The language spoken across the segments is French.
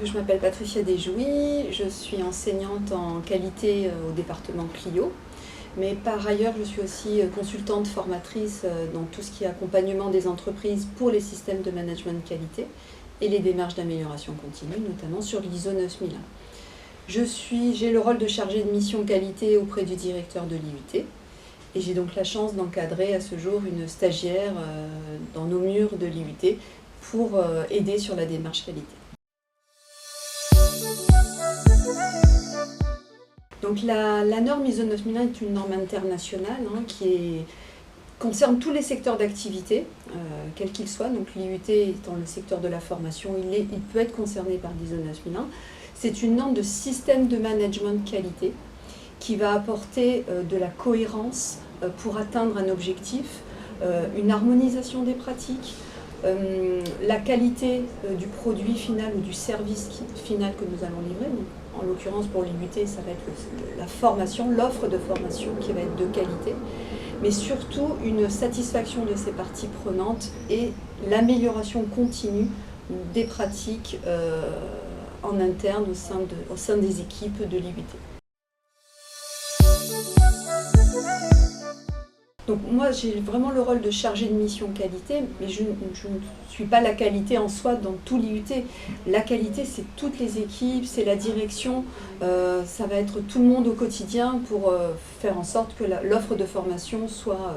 je m'appelle Patricia Desjouy, je suis enseignante en qualité au département Clio, mais par ailleurs je suis aussi consultante formatrice dans tout ce qui est accompagnement des entreprises pour les systèmes de management de qualité et les démarches d'amélioration continue, notamment sur l'ISO 9001. J'ai le rôle de chargée de mission qualité auprès du directeur de l'IUT et j'ai donc la chance d'encadrer à ce jour une stagiaire dans nos murs de l'IUT pour aider sur la démarche qualité. Donc la norme ISO 9001 est une norme internationale qui concerne tous les secteurs d'activité, quels qu'ils soient. Donc l'IUT étant le secteur de la formation, il peut être concerné par l'ISO 9001. C'est une norme de système de management de qualité qui va apporter de la cohérence pour atteindre un objectif, une harmonisation des pratiques, la qualité du produit final ou du service final que nous allons livrer. Donc, en l'occurrence pour l'IUT, ça va être la formation, l'offre de formation qui va être de qualité, mais surtout une satisfaction de ces parties prenantes et l'amélioration continue des pratiques en interne au sein des équipes de l'IUT. Donc moi j'ai vraiment le rôle de chargée de mission qualité, mais je ne suis pas la qualité en soi dans tout l'IUT. La qualité c'est toutes les équipes, c'est la direction, ça va être tout le monde au quotidien pour faire en sorte que l'offre de formation soit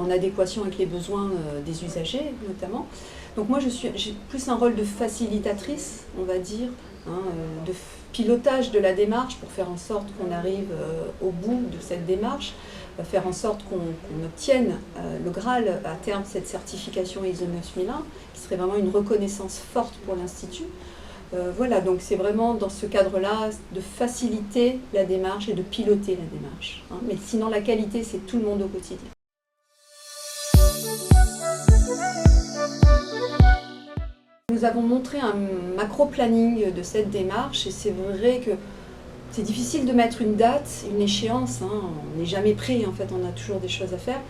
en adéquation avec les besoins des usagers notamment. Donc moi j'ai plus un rôle de facilitatrice, on va dire, de pilotage de la démarche pour faire en sorte qu'on arrive au bout de cette démarche, faire en sorte qu'on obtienne le Graal à terme, cette certification ISO 9001, qui serait vraiment une reconnaissance forte pour l'Institut. Voilà, donc c'est vraiment dans ce cadre-là de faciliter la démarche et de piloter la démarche. Mais sinon la qualité, c'est tout le monde au quotidien. Nous avons montré un macro-planning de cette démarche et c'est vrai que c'est difficile de mettre une date, une échéance, on n'est jamais prêt, en fait, on a toujours des choses à faire,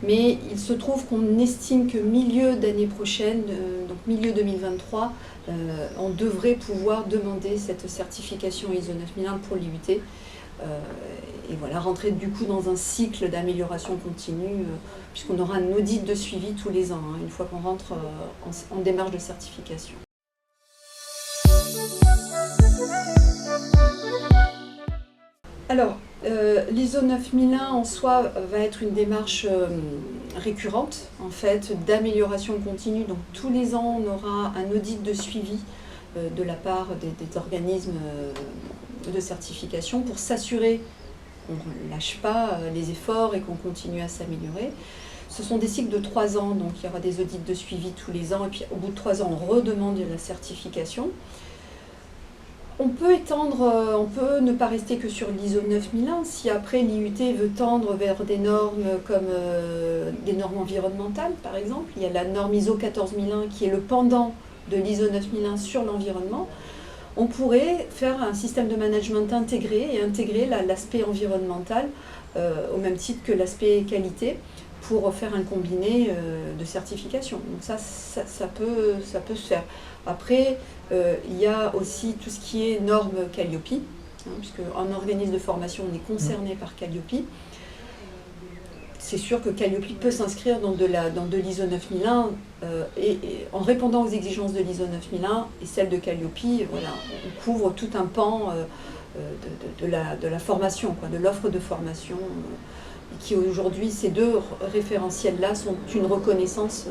mais il se trouve qu'on estime que milieu d'année prochaine, donc milieu 2023, on devrait pouvoir demander cette certification ISO 9001 pour l'IUT, et voilà, rentrer du coup dans un cycle d'amélioration continue, puisqu'on aura un audit de suivi tous les ans, une fois qu'on rentre en démarche de certification. Alors, l'ISO 9001 en soi va être une démarche récurrente, en fait, d'amélioration continue. Donc tous les ans, on aura un audit de suivi de la part des organismes de certification pour s'assurer qu'on ne lâche pas les efforts et qu'on continue à s'améliorer. Ce sont des cycles de 3 ans, donc il y aura des audits de suivi tous les ans, et puis au bout de 3 ans, on redemande la certification. On peut ne pas rester que sur l'ISO 9001, si après l'IUT veut tendre vers des normes comme des normes environnementales par exemple. Il y a la norme ISO 14001 qui est le pendant de l'ISO 9001 sur l'environnement. On pourrait faire un système de management intégré et intégrer l'aspect environnemental au même titre que l'aspect qualité pour faire un combiné de certification. Donc ça peut se faire. Après, il y a aussi tout ce qui est normes Calliope, puisque en organisme de formation, on est concerné par Calliope. C'est sûr que Calliope peut s'inscrire dans de l'ISO 9001 et en répondant aux exigences de l'ISO 9001 et celles de Calliope, voilà, on couvre tout un pan de la formation, de l'offre de formation, qui aujourd'hui, ces deux référentiels-là sont une reconnaissance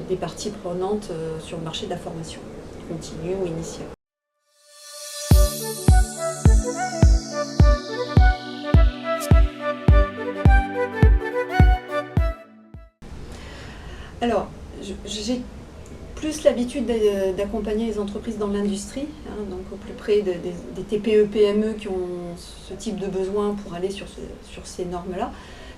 des parties prenantes sur le marché de la formation, continue ou initiale. Alors, j'ai plus l'habitude d'accompagner les entreprises dans l'industrie, donc au plus près des TPE, PME qui ont ce type de besoin pour aller sur ces normes-là.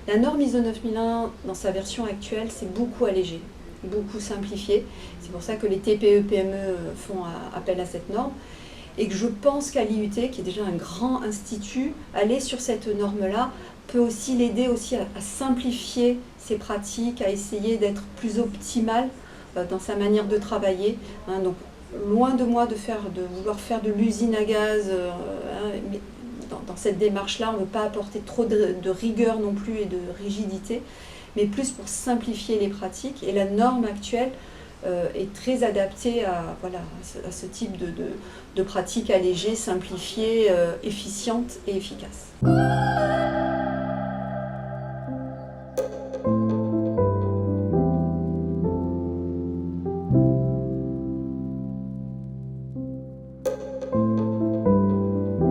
La norme ISO 9001, dans sa version actuelle, c'est beaucoup allégé, beaucoup simplifié. C'est pour ça que les TPE, PME font appel à cette norme. Et que je pense qu'à l'IUT, qui est déjà un grand institut, aller sur cette norme-là peut aussi l'aider à simplifier ses pratiques, à essayer d'être plus optimal dans sa manière de travailler. Donc loin de moi de vouloir faire de l'usine à gaz, mais dans cette démarche-là, on ne veut pas apporter trop de rigueur non plus et de rigidité, mais plus pour simplifier les pratiques. Et la norme actuelle est très adaptée à ce type de pratiques allégées, simplifiées, efficientes et efficaces.